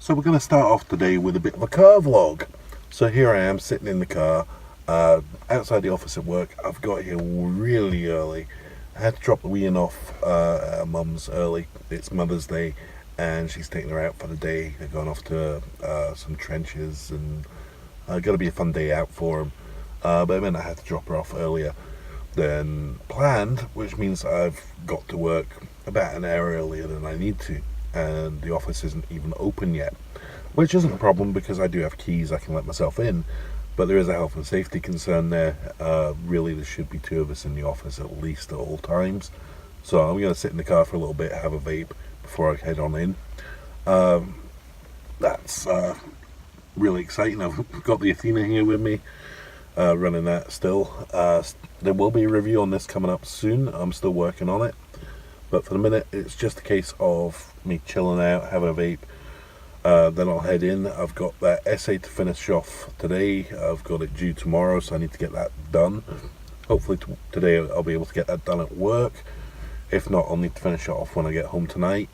So we're going to start off today with a bit of a car vlog. So here I am sitting in the car outside the office at work. I've got here really early. I had to drop the Wheon off at her mum's early. It's Mother's Day and she's taking her out for the day. They're going off to some trenches and going to be a fun day out for them. But it meant I had to drop her off earlier than planned, which means I've got to work about an hour earlier than I need to, and the office isn't even open yet, which isn't a problem because I do have keys. I can let myself in, but there is a health and safety concern there. Really, there should be two of us in the office at least at all times, so I'm going to sit in the car for a little bit, have a vape before I head on in. That's really exciting. I've got the Athena here with me, running that still. There will be a review on this coming up soon. I'm still working on it, but for the minute it's just a case of me chilling out, having a vape. Then I'll head in. I've got that essay to finish off today. I've got it due tomorrow, so I need to get that done. Hopefully today I'll be able to get that done at work. If not, I'll need to finish it off when I get home tonight.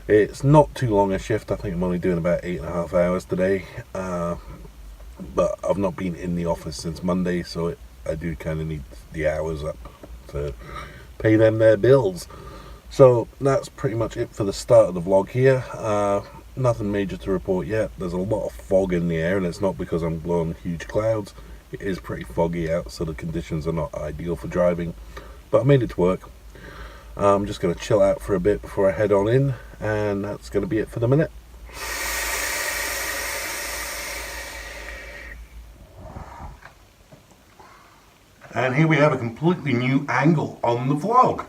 It's not too long a shift. I think I'm only doing about 8.5 hours today. But I've not been in the office since Monday, so I do kind of need the hours up to pay them their bills. So that's pretty much it for the start of the vlog here. Nothing major to report yet. There's a lot of fog in the air, and it's not because I'm blowing huge clouds. It is pretty foggy out, so the conditions are not ideal for driving, but I made it to work. I'm just going to chill out for a bit before I head on in, and that's going to be it for the minute. And here we have a completely new angle on the vlog.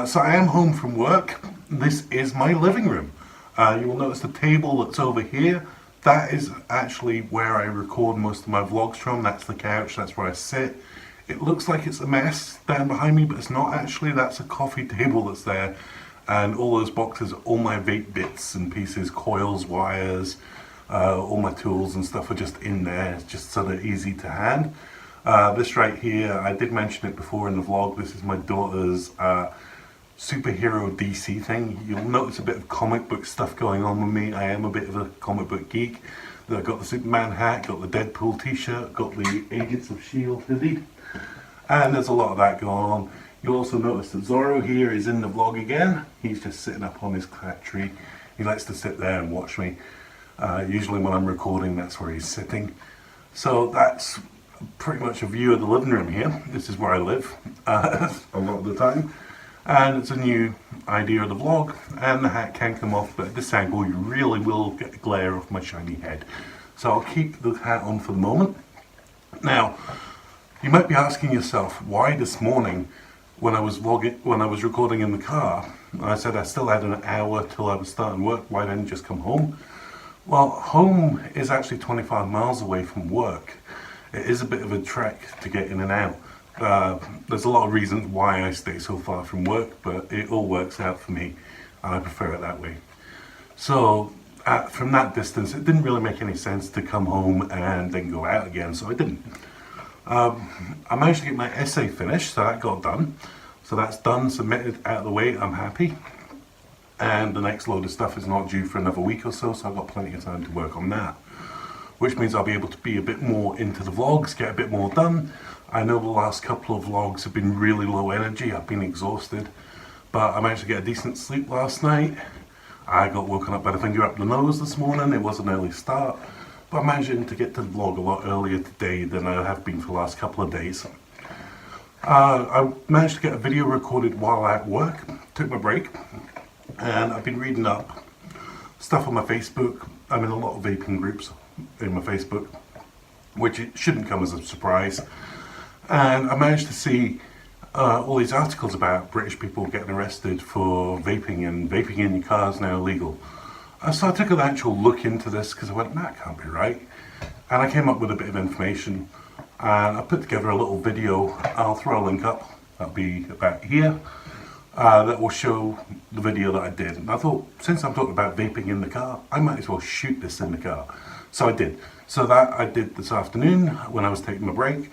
So I am home from work. This is my living room. You will notice the table that's over here. That is actually where I record most of my vlogs from. That's the couch, that's where I sit. It looks like it's a mess down behind me, but it's not actually. That's a coffee table that's there. And all those boxes, all my vape bits and pieces, coils, wires, all my tools and stuff are just in there. It's just sort of easy to hand. This right here, I did mention it before in the vlog, this is my daughter's superhero DC thing. You'll notice a bit of comic book stuff going on with me. I am a bit of a comic book geek. I've got the Superman hat, got the Deadpool t-shirt, got the Agents of S.H.I.E.L.D. hoodie, and there's a lot of that going on. You'll also notice that Zorro here is in the vlog again. He's just sitting up on his cat tree. He likes to sit there and watch me. Usually when I'm recording, that's where he's sitting. So that's pretty much a view of the living room here. This is where I live a lot of the time, and it's a new idea of the vlog, and the hat can come off, but at this angle you really will get the glare off my shiny head, so I'll keep the hat on for the moment. Now you might be asking yourself, why this morning when I was recording in the car, I said I still had an hour till I was starting work, why didn't I just come home? Well, home is actually 25 miles away from work. It is a bit of a trek to get in and out. There's a lot of reasons why I stay so far from work, but it all works out for me and I prefer it that way. So from that distance, it didn't really make any sense to come home and then go out again, so I didn't. I managed to get my essay finished, so that got done. So that's done, submitted, out of the way, I'm happy. And the next load of stuff is not due for another week or so, so I've got plenty of time to work on that, which means I'll be able to be a bit more into the vlogs, get a bit more done. I know the last couple of vlogs have been really low energy, I've been exhausted, but I managed to get a decent sleep last night. I got woken up by the finger up the nose this morning. It was an early start, but I'm managing to get to the vlog a lot earlier today than I have been for the last couple of days. I managed to get a video recorded while at work, took my break, and I've been reading up stuff on my Facebook. I'm in a lot of vaping groups in my Facebook, which it shouldn't come as a surprise, and I managed to see all these articles about British people getting arrested for vaping, and vaping in your car is now illegal. So I took an actual look into this because I went, that can't be right, and I came up with a bit of information, and I put together a little video. I'll throw a link up, that'll be about here, that will show the video that I did. And I thought, since I'm talking about vaping in the car, I might as well shoot this in the car. So I did. So that I did this afternoon when I was taking my break.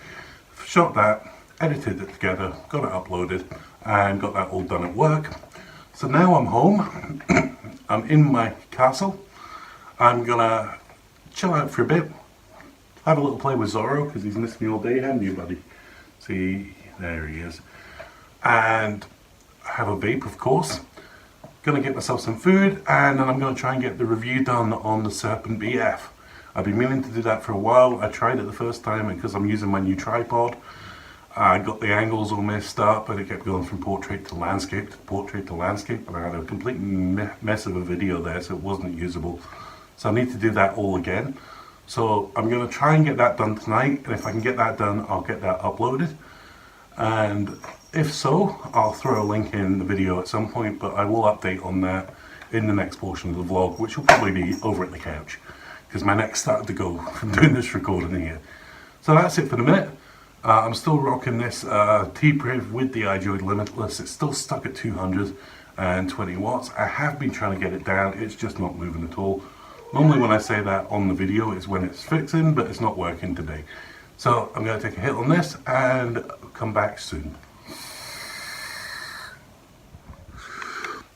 Shot that, edited it together, got it uploaded, and got that all done at work. So now I'm home. I'm in my castle. I'm gonna chill out for a bit, have a little play with Zorro because he's missed me all day, haven't you, buddy? See, there he is. And have a vape, of course. Gonna get myself some food, and then I'm gonna try and get the review done on the Serpent BF. I've been meaning to do that for a while. I tried it the first time, and because I'm using my new tripod, I got the angles all messed up, and it kept going from portrait to landscape to portrait to landscape, and I had a complete mess of a video there, so it wasn't usable. So I need to do that all again. So I'm going to try and get that done tonight, and if I can get that done, I'll get that uploaded. And if so, I'll throw a link in the video at some point, but I will update on that in the next portion of the vlog, which will probably be over at the couch, because my neck's starting to go from doing this recording here. So that's it for the minute. I'm still rocking this T-Priv with the iDroid Limitless. It's still stuck at 220 watts. I have been trying to get it down, it's just not moving at all. Normally when I say that on the video, it's when it's fixing, but it's not working today. So I'm going to take a hit on this and come back soon.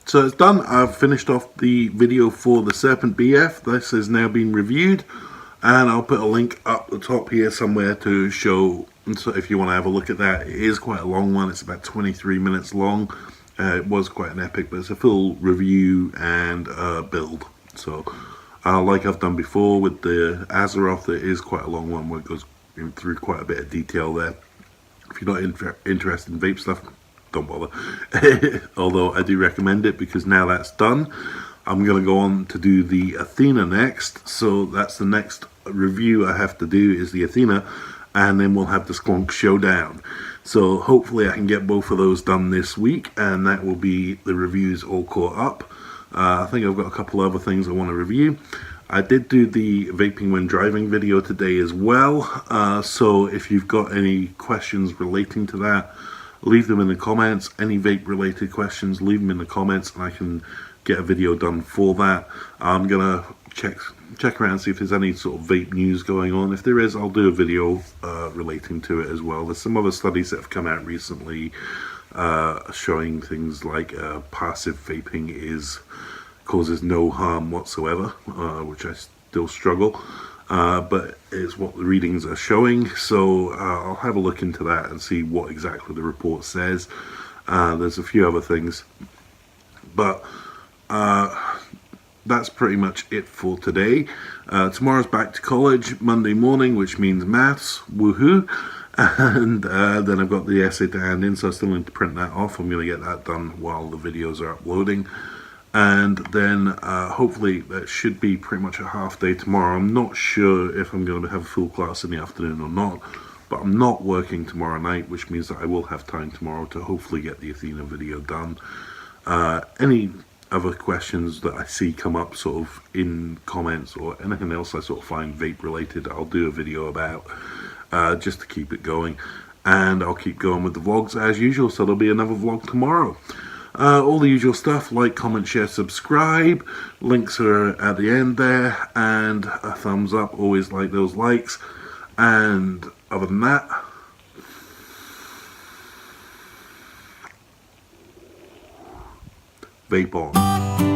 So it's done. I've finished off the video for the Serpent BF. This has now been reviewed, and I'll put a link up the top here somewhere to show. So if you want to have a look at that, it is quite a long one. It's about 23 minutes long. It was quite an epic, but it's a full review and build. So like I've done before with the Azeroth, it is quite a long one where it goes through quite a bit of detail there. If you're not interested in vape stuff, don't bother. Although I do recommend it, because now that's done, I'm going to go on to do the Athena next. So that's the next review I have to do, is the Athena, and then we'll have the Sklunk Showdown. So hopefully I can get both of those done this week, and that will be the reviews all caught up. I think I've got a couple other things I want to review. I did do the vaping when driving video today as well, so if you've got any questions relating to that, leave them in the comments. Any vape related questions, leave them in the comments, and I can get a video done for that. I'm gonna check around and see if there's any sort of vape news going on. If there is, I'll do a video relating to it as well. There's some other studies that have come out recently showing things like passive vaping causes no harm whatsoever, which I still struggle, but it's what the readings are showing. So I'll have a look into that and see what exactly the report says. There's a few other things, but that's pretty much it for today. Tomorrow's back to college, Monday morning, which means maths, woohoo. And then I've got the essay to hand in, so I still need to print that off. I'm going to get that done while the videos are uploading. And then hopefully that should be pretty much a half day tomorrow. I'm not sure if I'm going to have a full class in the afternoon or not, but I'm not working tomorrow night, which means that I will have time tomorrow to hopefully get the Athena video done. Any other questions that I see come up sort of in comments, or anything else I sort of find vape related, I'll do a video about, just to keep it going. And I'll keep going with the vlogs as usual, so there'll be another vlog tomorrow. All the usual stuff, like, comment, share, subscribe. Links are at the end there, and a thumbs up, always like those likes. And other than that, vape on.